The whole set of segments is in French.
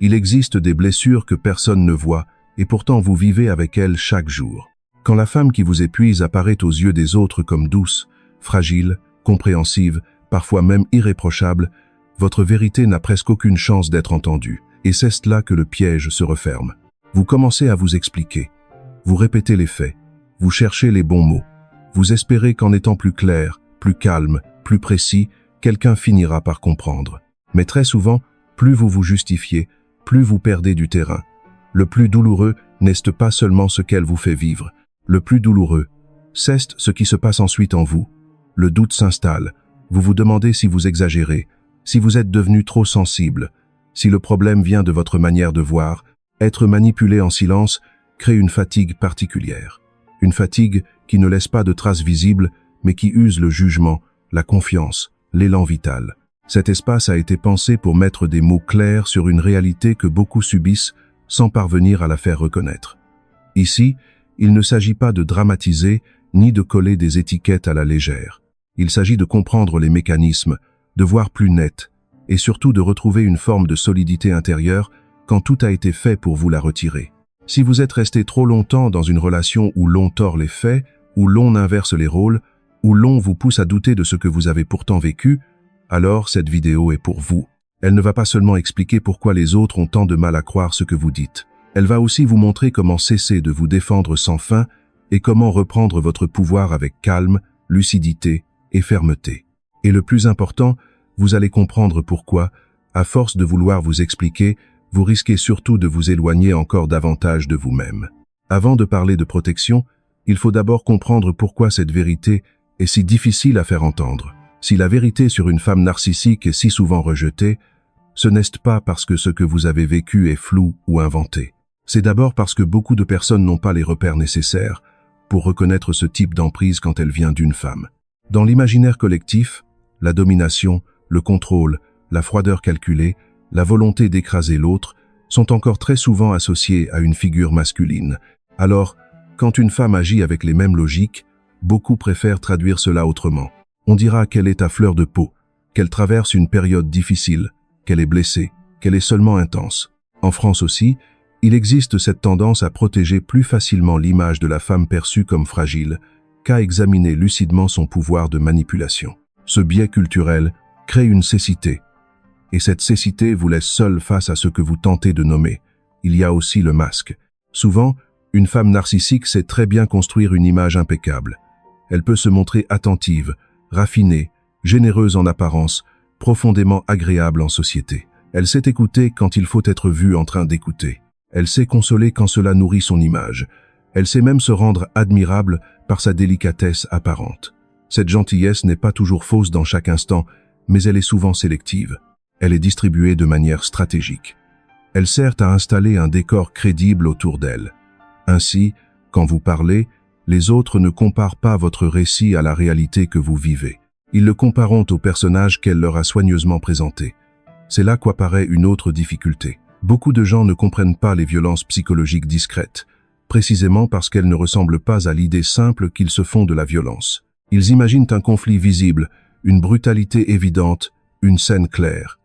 Il existe des blessures que personne ne voit, et pourtant vous vivez avec elles chaque jour. Quand la femme qui vous épuise apparaît aux yeux des autres comme douce, fragile, compréhensive, parfois même irréprochable, votre vérité n'a presque aucune chance d'être entendue. Et c'est là que le piège se referme. Vous commencez à vous expliquer. Vous répétez les faits. Vous cherchez les bons mots. Vous espérez qu'en étant plus clair, plus calme, plus précis, quelqu'un finira par comprendre. Mais très souvent, plus vous vous justifiez, plus vous perdez du terrain. Le plus douloureux n'est pas seulement ce qu'elle vous fait vivre. Le plus douloureux, c'est ce qui se passe ensuite en vous. Le doute s'installe. Vous vous demandez si vous exagérez, si vous êtes devenu trop sensible, si le problème vient de votre manière de voir. Être manipulé en silence crée une fatigue particulière. Une fatigue qui ne laisse pas de traces visibles, mais qui use le jugement, la confiance, l'élan vital. Cet espace a été pensé pour mettre des mots clairs sur une réalité que beaucoup subissent sans parvenir à la faire reconnaître. Ici, il ne s'agit pas de dramatiser ni de coller des étiquettes à la légère. Il s'agit de comprendre les mécanismes, de voir plus net, et surtout de retrouver une forme de solidité intérieure quand tout a été fait pour vous la retirer. Si vous êtes resté trop longtemps dans une relation où l'on tord les faits, où l'on inverse les rôles, où l'on vous pousse à douter de ce que vous avez pourtant vécu, alors cette vidéo est pour vous. Elle ne va pas seulement expliquer pourquoi les autres ont tant de mal à croire ce que vous dites. Elle va aussi vous montrer comment cesser de vous défendre sans fin et comment reprendre votre pouvoir avec calme, lucidité et fermeté. Et le plus important, vous allez comprendre pourquoi, à force de vouloir vous expliquer, vous risquez surtout de vous éloigner encore davantage de vous-même. Avant de parler de protection, il faut d'abord comprendre pourquoi cette vérité est si difficile à faire entendre. Si la vérité sur une femme narcissique est si souvent rejetée, ce n'est pas parce que ce que vous avez vécu est flou ou inventé. C'est d'abord parce que beaucoup de personnes n'ont pas les repères nécessaires pour reconnaître ce type d'emprise quand elle vient d'une femme. Dans l'imaginaire collectif, la domination, le contrôle, la froideur calculée, la volonté d'écraser l'autre sont encore très souvent associés à une figure masculine. Alors, quand une femme agit avec les mêmes logiques, beaucoup préfèrent traduire cela autrement. On dira qu'elle est à fleur de peau, qu'elle traverse une période difficile, qu'elle est blessée, qu'elle est seulement intense. En France aussi, il existe cette tendance à protéger plus facilement l'image de la femme perçue comme fragile qu'à examiner lucidement son pouvoir de manipulation. Ce biais culturel crée une cécité, et cette cécité vous laisse seul face à ce que vous tentez de nommer. Il y a aussi le masque. Souvent, une femme narcissique sait très bien construire une image impeccable. Elle peut se montrer attentive, raffinée, généreuse en apparence, profondément agréable en société. Elle sait écouter quand il faut être vue en train d'écouter. Elle sait consoler quand cela nourrit son image. Elle sait même se rendre admirable par sa délicatesse apparente. Cette gentillesse n'est pas toujours fausse dans chaque instant, mais elle est souvent sélective. Elle est distribuée de manière stratégique. Elle sert à installer un décor crédible autour d'elle. Ainsi, quand vous parlez, les autres ne comparent pas votre récit à la réalité que vous vivez. Ils le compareront au personnage qu'elle leur a soigneusement présenté. C'est là qu'apparaît une autre difficulté. Beaucoup de gens ne comprennent pas les violences psychologiques discrètes, précisément parce qu'elles ne ressemblent pas à l'idée simple qu'ils se font de la violence. Ils imaginent un conflit visible, une brutalité évidente, une scène claire.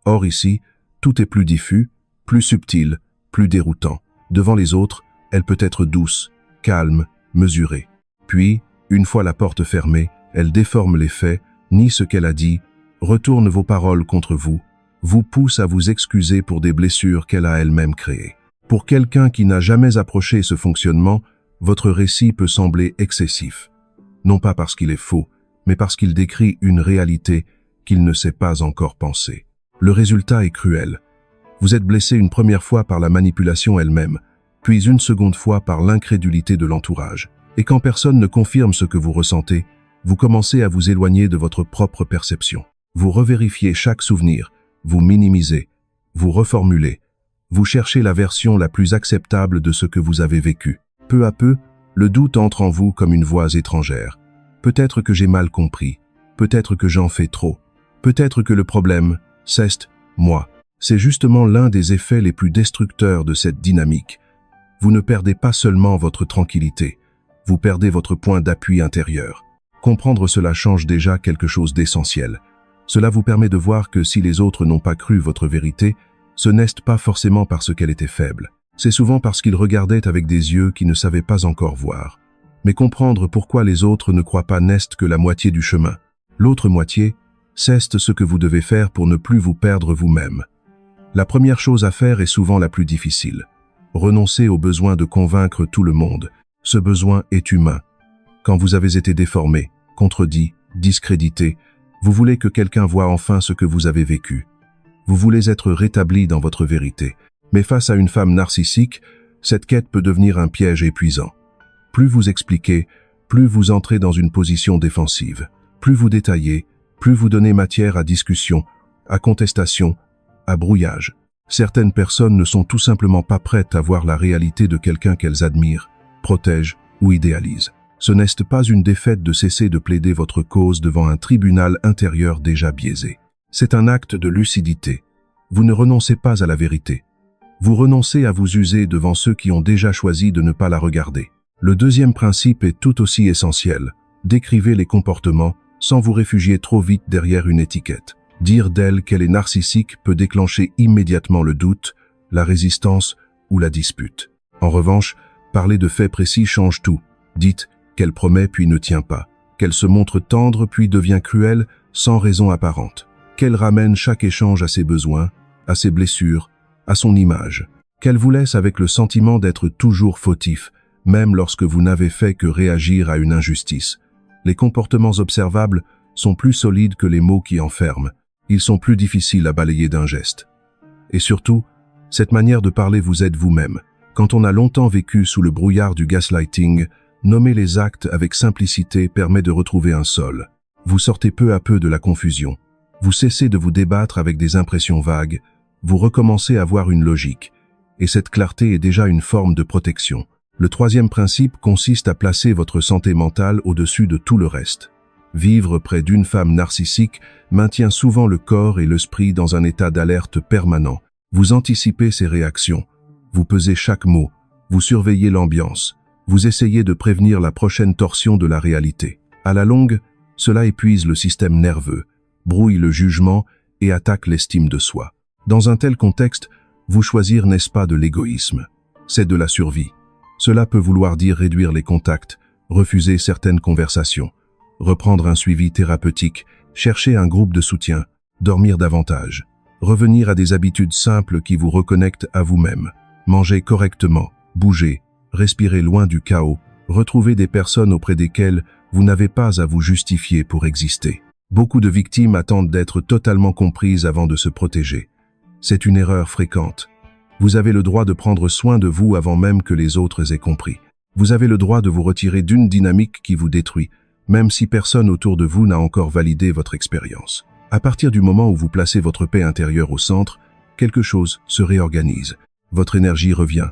Or ici, tout est plus diffus, plus subtil, plus déroutant. Devant les autres, elle peut être douce, calme, mesurée. Puis, une fois la porte fermée, elle déforme les faits, nie ce qu'elle a dit, retourne vos paroles contre vous, vous pousse à vous excuser pour des blessures qu'elle a elle-même créées. Pour quelqu'un qui n'a jamais approché ce fonctionnement, votre récit peut sembler excessif. Non pas parce qu'il est faux, mais parce qu'il décrit une réalité qu'il ne sait pas encore penser. Le résultat est cruel. Vous êtes blessé une première fois par la manipulation elle-même, puis une seconde fois par l'incrédulité de l'entourage. Et quand personne ne confirme ce que vous ressentez, vous commencez à vous éloigner de votre propre perception. Vous revérifiez chaque souvenir, vous minimisez, vous reformulez, vous cherchez la version la plus acceptable de ce que vous avez vécu. Peu à peu, le doute entre en vous comme une voix étrangère. Peut-être que j'ai mal compris, peut-être que j'en fais trop, peut-être que le problème, c'est moi. C'est justement l'un des effets les plus destructeurs de cette dynamique. Vous ne perdez pas seulement votre tranquillité, vous perdez votre point d'appui intérieur. Comprendre cela change déjà quelque chose d'essentiel. Cela vous permet de voir que si les autres n'ont pas cru votre vérité, Ce n'est pas forcément parce qu'elle était faible. C'est souvent parce qu'il regardait avec des yeux qui ne savaient pas encore voir. Mais comprendre pourquoi les autres ne croient pas n'est que la moitié du chemin. L'autre moitié, c'est ce que vous devez faire pour ne plus vous perdre vous-même. La première chose à faire est souvent la plus difficile. Renoncer au besoin de convaincre tout le monde. Ce besoin est humain. Quand vous avez été déformé, contredit, discrédité, vous voulez que quelqu'un voie enfin ce que vous avez vécu. Vous voulez être rétabli dans votre vérité. Mais face à une femme narcissique, cette quête peut devenir un piège épuisant. Plus vous expliquez, plus vous entrez dans une position défensive. Plus vous détaillez, plus vous donnez matière à discussion, à contestation, à brouillage. Certaines personnes ne sont tout simplement pas prêtes à voir la réalité de quelqu'un qu'elles admirent, protègent ou idéalisent. Ce n'est pas une défaite de cesser de plaider votre cause devant un tribunal intérieur déjà biaisé. C'est un acte de lucidité. Vous ne renoncez pas à la vérité. Vous renoncez à vous user devant ceux qui ont déjà choisi de ne pas la regarder. Le deuxième principe est tout aussi essentiel. Décrivez les comportements sans vous réfugier trop vite derrière une étiquette. Dire d'elle qu'elle est narcissique peut déclencher immédiatement le doute, la résistance ou la dispute. En revanche, parler de faits précis change tout. Dites qu'elle promet puis ne tient pas, qu'elle se montre tendre puis devient cruelle sans raison apparente, qu'elle ramène chaque échange à ses besoins, à ses blessures, à son image, qu'elle vous laisse avec le sentiment d'être toujours fautif, même lorsque vous n'avez fait que réagir à une injustice. Les comportements observables sont plus solides que les mots qui enferment. Ils sont plus difficiles à balayer d'un geste. Et surtout, cette manière de parler vous aide vous-même. Quand on a longtemps vécu sous le brouillard du gaslighting, nommer les actes avec simplicité permet de retrouver un sol. Vous sortez peu à peu de la confusion. Vous cessez de vous débattre avec des impressions vagues. Vous recommencez à voir une logique. Et cette clarté est déjà une forme de protection. Le troisième principe consiste à placer votre santé mentale au-dessus de tout le reste. Vivre près d'une femme narcissique maintient souvent le corps et l'esprit dans un état d'alerte permanent. Vous anticipez ses réactions. Vous pesez chaque mot. Vous surveillez l'ambiance. Vous essayez de prévenir la prochaine torsion de la réalité. À la longue, cela épuise le système nerveux, brouille le jugement et attaque l'estime de soi. Dans un tel contexte, vous choisir n'est-ce pas de l'égoïsme, c'est de la survie. Cela peut vouloir dire réduire les contacts, refuser certaines conversations, reprendre un suivi thérapeutique, chercher un groupe de soutien, dormir davantage, revenir à des habitudes simples qui vous reconnectent à vous-même, manger correctement, bouger, respirer loin du chaos, retrouver des personnes auprès desquelles vous n'avez pas à vous justifier pour exister. Beaucoup de victimes attendent d'être totalement comprises avant de se protéger. C'est une erreur fréquente. Vous avez le droit de prendre soin de vous avant même que les autres aient compris. Vous avez le droit de vous retirer d'une dynamique qui vous détruit, même si personne autour de vous n'a encore validé votre expérience. À partir du moment où vous placez votre paix intérieure au centre, quelque chose se réorganise. Votre énergie revient.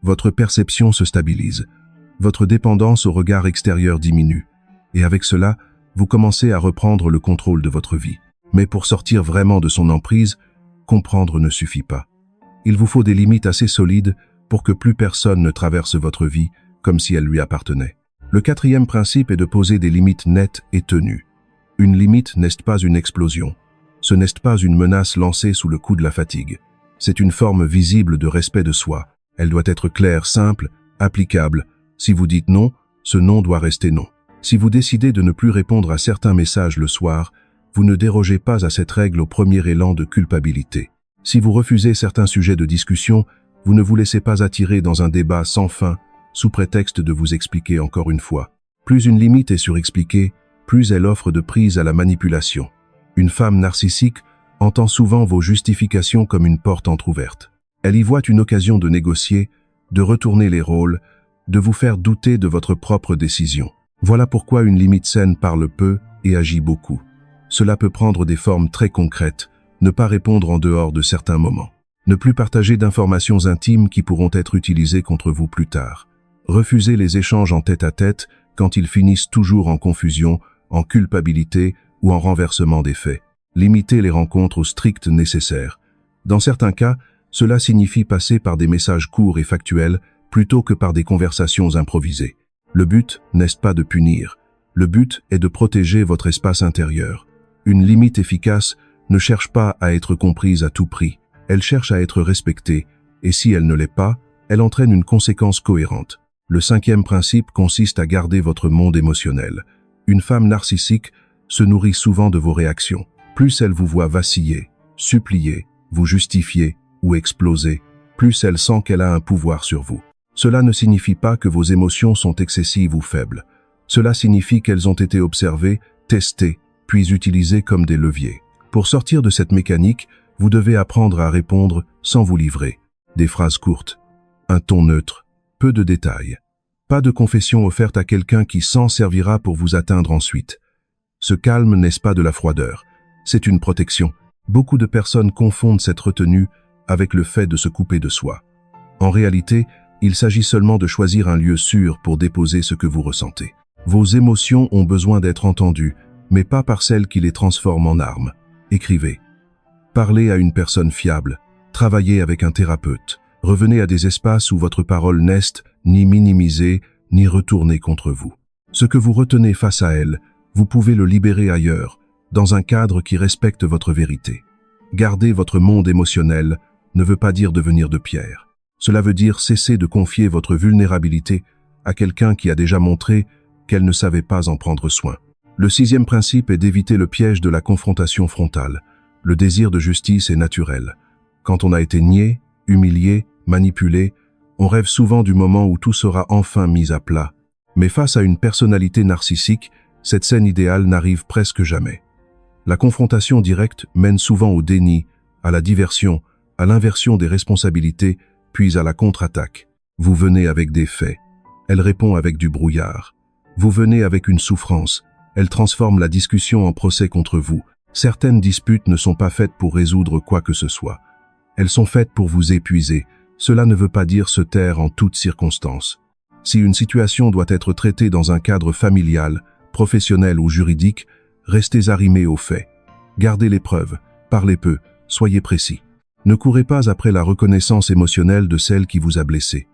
Votre perception se stabilise. Votre dépendance au regard extérieur diminue. Et avec cela, vous commencez à reprendre le contrôle de votre vie. Mais pour sortir vraiment de son emprise, comprendre ne suffit pas. Il vous faut des limites assez solides pour que plus personne ne traverse votre vie comme si elle lui appartenait. Le quatrième principe est de poser des limites nettes et tenues. Une limite n'est pas une explosion. Ce n'est pas une menace lancée sous le coup de la fatigue. C'est une forme visible de respect de soi. Elle doit être claire, simple, applicable. Si vous dites non, ce non doit rester non. Si vous décidez de ne plus répondre à certains messages le soir, vous ne dérogez pas à cette règle au premier élan de culpabilité. Si vous refusez certains sujets de discussion, vous ne vous laissez pas attirer dans un débat sans fin, sous prétexte de vous expliquer encore une fois. Plus une limite est surexpliquée, plus elle offre de prise à la manipulation. Une femme narcissique entend souvent vos justifications comme une porte entrouverte. Elle y voit une occasion de négocier, de retourner les rôles, de vous faire douter de votre propre décision. Voilà pourquoi une limite saine parle peu et agit beaucoup. Cela peut prendre des formes très concrètes, ne pas répondre en dehors de certains moments, ne plus partager d'informations intimes qui pourront être utilisées contre vous plus tard, refuser les échanges en tête-à-tête quand ils finissent toujours en confusion, en culpabilité ou en renversement des faits, limiter les rencontres au strict nécessaire. Dans certains cas, cela signifie passer par des messages courts et factuels plutôt que par des conversations improvisées. Le but n'est pas de punir, le but est de protéger votre espace intérieur. Une limite efficace ne cherche pas à être comprise à tout prix. Elle cherche à être respectée, et si elle ne l'est pas, elle entraîne une conséquence cohérente. Le 5e principe consiste à garder votre monde émotionnel. Une femme narcissique se nourrit souvent de vos réactions. Plus elle vous voit vaciller, supplier, vous justifier ou exploser, plus elle sent qu'elle a un pouvoir sur vous. Cela ne signifie pas que vos émotions sont excessives ou faibles. Cela signifie qu'elles ont été observées, testées, puis utilisées comme des leviers. Pour sortir de cette mécanique, vous devez apprendre à répondre sans vous livrer. Des phrases courtes, un ton neutre, peu de détails. Pas de confession offerte à quelqu'un qui s'en servira pour vous atteindre ensuite. Ce calme n'est pas de la froideur, c'est une protection. Beaucoup de personnes confondent cette retenue avec le fait de se couper de soi. En réalité, il s'agit seulement de choisir un lieu sûr pour déposer ce que vous ressentez. Vos émotions ont besoin d'être entendues, mais pas par celles qui les transforment en armes. Écrivez. Parlez à une personne fiable. Travaillez avec un thérapeute. Revenez à des espaces où votre parole n'est ni minimisée, ni retournée contre vous. Ce que vous retenez face à elle, vous pouvez le libérer ailleurs, dans un cadre qui respecte votre vérité. Garder votre monde émotionnel ne veut pas dire devenir de pierre. Cela veut dire cesser de confier votre vulnérabilité à quelqu'un qui a déjà montré qu'elle ne savait pas en prendre soin. Le 6e principe est d'éviter le piège de la confrontation frontale. Le désir de justice est naturel. Quand on a été nié, humilié, manipulé, on rêve souvent du moment où tout sera enfin mis à plat. Mais face à une personnalité narcissique, cette scène idéale n'arrive presque jamais. La confrontation directe mène souvent au déni, à la diversion, à l'inversion des responsabilités, puis à la contre-attaque. Vous venez avec des faits. Elle répond avec du brouillard. Vous venez avec une souffrance. Elle transforme la discussion en procès contre vous. Certaines disputes ne sont pas faites pour résoudre quoi que ce soit. Elles sont faites pour vous épuiser. Cela ne veut pas dire se taire en toutes circonstances. Si une situation doit être traitée dans un cadre familial, professionnel ou juridique, restez arrimés aux faits. Gardez les preuves, parlez peu, soyez précis. Ne courez pas après la reconnaissance émotionnelle de celle qui vous a blessé.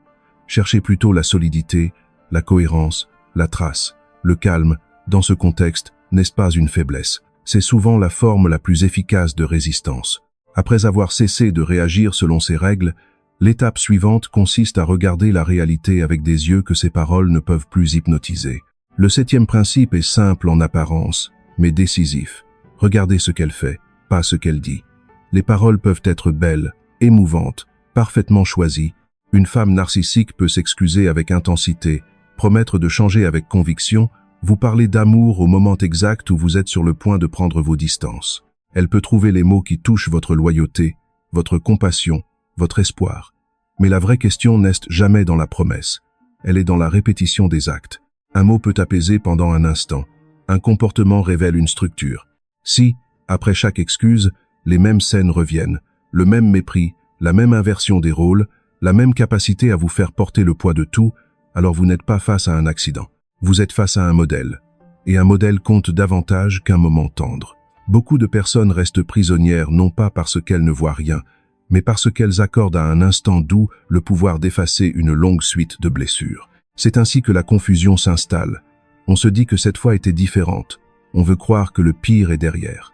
Cherchez plutôt la solidité, la cohérence, la trace, le calme. Dans ce contexte, n'est-ce pas une faiblesse? C'est souvent la forme la plus efficace de résistance. Après avoir cessé de réagir selon ses règles, l'étape suivante consiste à regarder la réalité avec des yeux que ses paroles ne peuvent plus hypnotiser. Le 7e principe est simple en apparence, mais décisif. Regardez ce qu'elle fait, pas ce qu'elle dit. Les paroles peuvent être belles, émouvantes, parfaitement choisies. Une femme narcissique peut s'excuser avec intensité, promettre de changer avec conviction, vous parler d'amour au moment exact où vous êtes sur le point de prendre vos distances. Elle peut trouver les mots qui touchent votre loyauté, votre compassion, votre espoir. Mais la vraie question n'est jamais dans la promesse. Elle est dans la répétition des actes. Un mot peut apaiser pendant un instant. Un comportement révèle une structure. Si, après chaque excuse, les mêmes scènes reviennent, le même mépris, la même inversion des rôles, la même capacité à vous faire porter le poids de tout, alors vous n'êtes pas face à un accident. Vous êtes face à un modèle. Et un modèle compte davantage qu'un moment tendre. Beaucoup de personnes restent prisonnières non pas parce qu'elles ne voient rien, mais parce qu'elles accordent à un instant doux le pouvoir d'effacer une longue suite de blessures. C'est ainsi que la confusion s'installe. On se dit que cette fois était différente. On veut croire que le pire est derrière.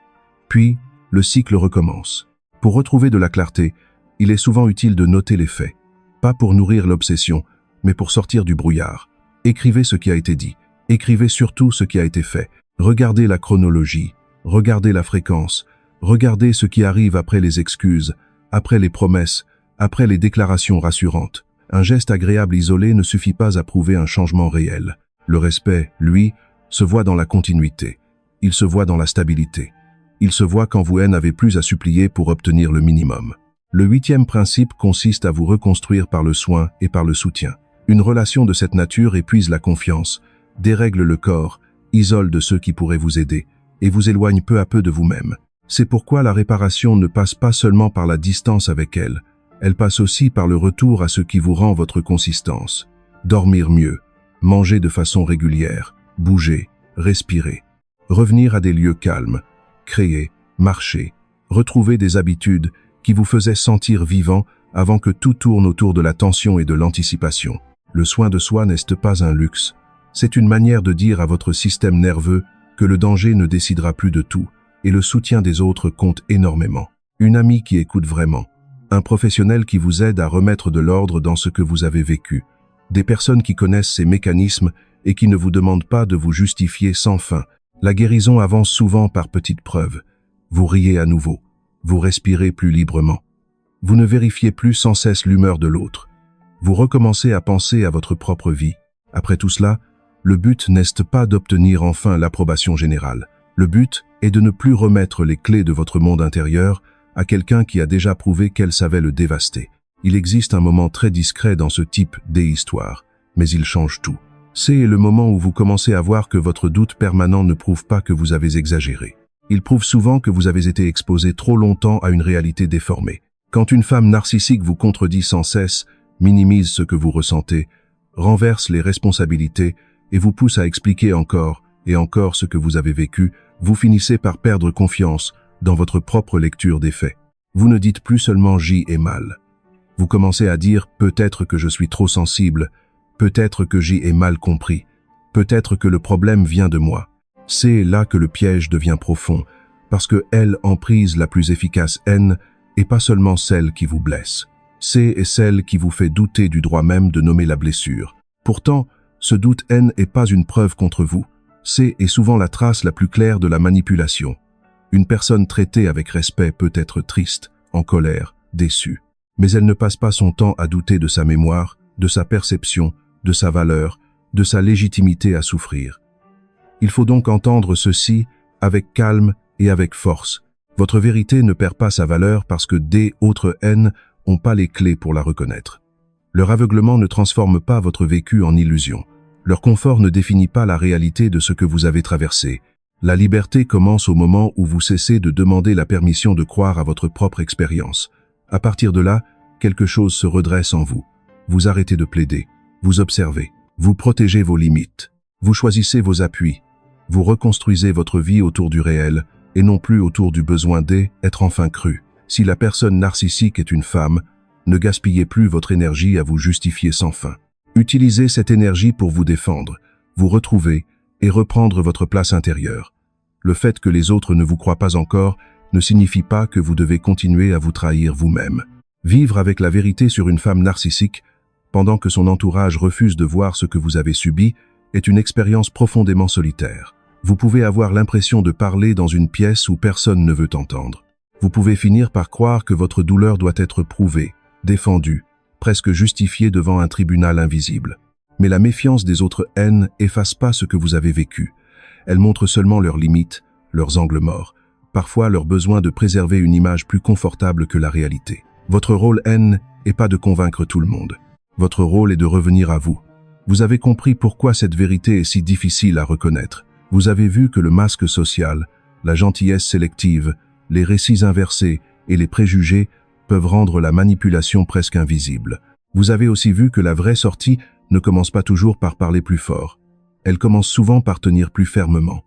Puis, le cycle recommence. Pour retrouver de la clarté, il est souvent utile de noter les faits. Pas pour nourrir l'obsession, mais pour sortir du brouillard. Écrivez ce qui a été dit. Écrivez surtout ce qui a été fait. Regardez la chronologie. Regardez la fréquence. Regardez ce qui arrive après les excuses, après les promesses, après les déclarations rassurantes. Un geste agréable isolé ne suffit pas à prouver un changement réel. Le respect, lui, se voit dans la continuité. Il se voit dans la stabilité. Il se voit quand vous n'avez plus à supplier pour obtenir le minimum. Le 8e principe consiste à vous reconstruire par le soin et par le soutien. Une relation de cette nature épuise la confiance, dérègle le corps, isole de ceux qui pourraient vous aider, et vous éloigne peu à peu de vous-même. C'est pourquoi la réparation ne passe pas seulement par la distance avec elle passe aussi par le retour à ce qui vous rend votre consistance. Dormir mieux, manger de façon régulière, bouger, respirer, revenir à des lieux calmes, créer, marcher, retrouver des habitudes qui vous faisaient sentir vivant avant que tout tourne autour de la tension et de l'anticipation. Le soin de soi n'est pas un luxe. C'est une manière de dire à votre système nerveux que le danger ne décidera plus de tout et le soutien des autres compte énormément. Une amie qui écoute vraiment, un professionnel qui vous aide à remettre de l'ordre dans ce que vous avez vécu, des personnes qui connaissent ces mécanismes et qui ne vous demandent pas de vous justifier sans fin. La guérison avance souvent par petites preuves. Vous riez à nouveau, vous respirez plus librement. Vous ne vérifiez plus sans cesse l'humeur de l'autre. Vous recommencez à penser à votre propre vie. Après tout cela, le but n'est pas d'obtenir enfin l'approbation générale. Le but est de ne plus remettre les clés de votre monde intérieur à quelqu'un qui a déjà prouvé qu'elle savait le dévaster. Il existe un moment très discret dans ce type d'histoire, mais il change tout. C'est le moment où vous commencez à voir que votre doute permanent ne prouve pas que vous avez exagéré. Il prouve souvent que vous avez été exposé trop longtemps à une réalité déformée. Quand une femme narcissique vous contredit sans cesse, minimise ce que vous ressentez, renverse les responsabilités et vous pousse à expliquer encore et encore ce que vous avez vécu, vous finissez par perdre confiance dans votre propre lecture des faits. Vous ne dites plus seulement « j'y ai mal ». Vous commencez à dire « peut-être que je suis trop sensible », « peut-être que j'y ai mal compris », « peut-être que le problème vient de moi ». C'est là que le piège devient profond, parce que elle emprise la plus efficace haine et pas seulement celle qui vous blesse. C'est celle qui vous fait douter du droit même de nommer la blessure. Pourtant, ce doute-haine n'est pas une preuve contre vous. C'est souvent la trace la plus claire de la manipulation. Une personne traitée avec respect peut être triste, en colère, déçue. Mais elle ne passe pas son temps à douter de sa mémoire, de sa perception, de sa valeur, de sa légitimité à souffrir. Il faut donc entendre ceci avec calme et avec force. Votre vérité ne perd pas sa valeur parce que des autres haines n'ont pas les clés pour la reconnaître. Leur aveuglement ne transforme pas votre vécu en illusion. Leur confort ne définit pas la réalité de ce que vous avez traversé. La liberté commence au moment où vous cessez de demander la permission de croire à votre propre expérience. À partir de là, quelque chose se redresse en vous. Vous arrêtez de plaider, vous observez, vous protégez vos limites, vous choisissez vos appuis, vous reconstruisez votre vie autour du réel et non plus autour du besoin d'être enfin cru. Si la personne narcissique est une femme, ne gaspillez plus votre énergie à vous justifier sans fin. Utilisez cette énergie pour vous défendre, vous retrouver et reprendre votre place intérieure. Le fait que les autres ne vous croient pas encore ne signifie pas que vous devez continuer à vous trahir vous-même. Vivre avec la vérité sur une femme narcissique, pendant que son entourage refuse de voir ce que vous avez subi, est une expérience profondément solitaire. Vous pouvez avoir l'impression de parler dans une pièce où personne ne veut entendre. Vous pouvez finir par croire que votre douleur doit être prouvée, défendue, presque justifiée devant un tribunal invisible. Mais la méfiance des autres haines efface pas ce que vous avez vécu. Elle montre seulement leurs limites, leurs angles morts, parfois leur besoin de préserver une image plus confortable que la réalité. Votre rôle haine n'est pas de convaincre tout le monde. Votre rôle est de revenir à vous. Vous avez compris pourquoi cette vérité est si difficile à reconnaître. Vous avez vu que le masque social, la gentillesse sélective, les récits inversés et les préjugés peuvent rendre la manipulation presque invisible. Vous avez aussi vu que la vraie sortie ne commence pas toujours par parler plus fort. Elle commence souvent par tenir plus fermement.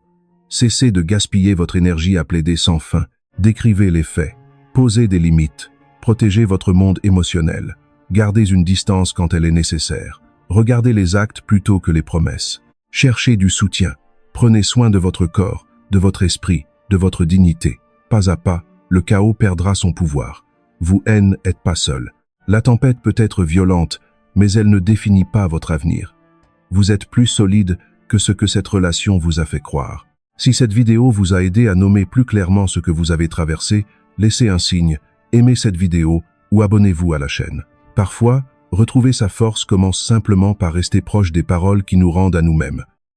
Cessez de gaspiller votre énergie à plaider sans fin. Décrivez les faits. Posez des limites. Protégez votre monde émotionnel. Gardez une distance quand elle est nécessaire. Regardez les actes plutôt que les promesses. Cherchez du soutien. Prenez soin de votre corps, de votre esprit, de votre dignité. Pas à pas, le chaos perdra son pouvoir. Vous, haine, n'êtes pas seul. La tempête peut être violente, mais elle ne définit pas votre avenir. Vous êtes plus solide que ce que cette relation vous a fait croire. Si cette vidéo vous a aidé à nommer plus clairement ce que vous avez traversé, laissez un signe, aimez cette vidéo ou abonnez-vous à la chaîne. Parfois, retrouver sa force commence simplement par rester proche des paroles qui nous rendent à nous-mêmes.